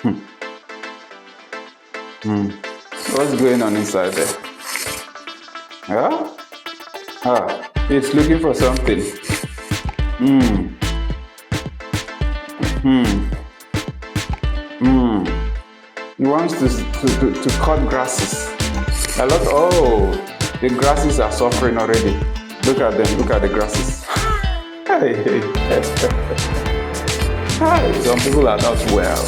Hmm. Hmm. What's going on inside there? Yeah? It's looking for something. Hmm. Hmm. Hmm. He wants to cut grasses. A lot. Oh, the grasses are suffering already. Look at them. Look at the grasses. Hey. Some people are not well.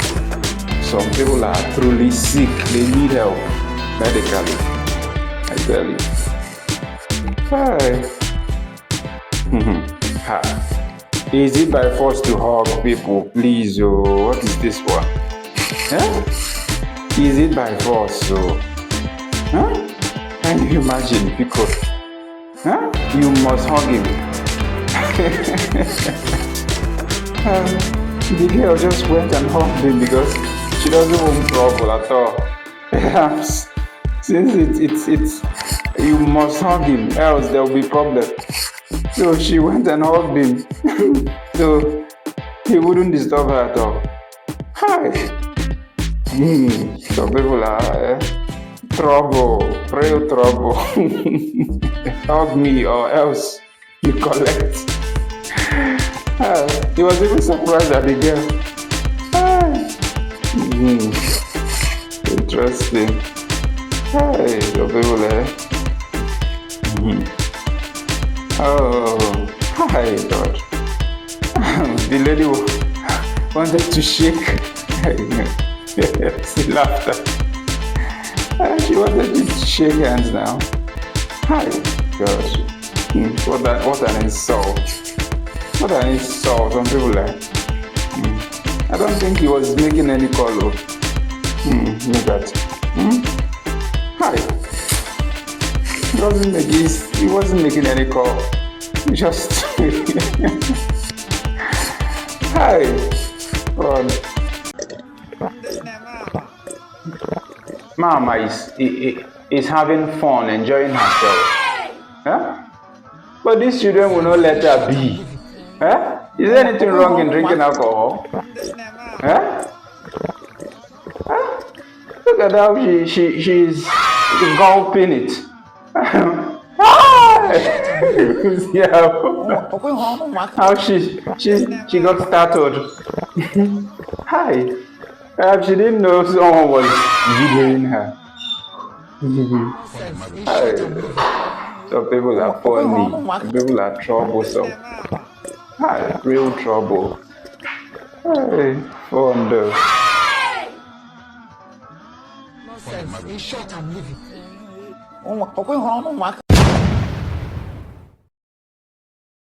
Some people are truly sick. They need help medically. I tell you. Hi. Ha. Is it by force to hug people? Please, oh, what is this one? Huh? Is it by force? So, huh? Can you imagine, people? Huh? You must hug him. The girl just went and hugged him because she doesn't want trouble at all. Perhaps since it's you must hug him, else there will be problem. So she went and hugged him, so he wouldn't disturb her at all. Hi. Some people are trouble, real trouble. Hug me or else you collect. He was even surprised at the girl. Interesting. Hey, some people Oh, hi, God. The lady wanted to shake. See laughter. She wanted to shake hands now. Hi, gosh. What an insult. What an insult. Some people I don't think he was making any call. Look at. Hi. He wasn't making any call. He just. Hi. God. Mama is having fun, enjoying herself. Huh? But these children will not let her be. Huh? Is there anything wrong in drinking alcohol? Huh? Huh? Look at how she's gulping it. Yeah. How she got startled. Hi. She didn't know someone was videoing her. Hi. Some people are funny. Some people are troublesome. Hi. Real trouble. Hey, fun though. In short, I'm leaving.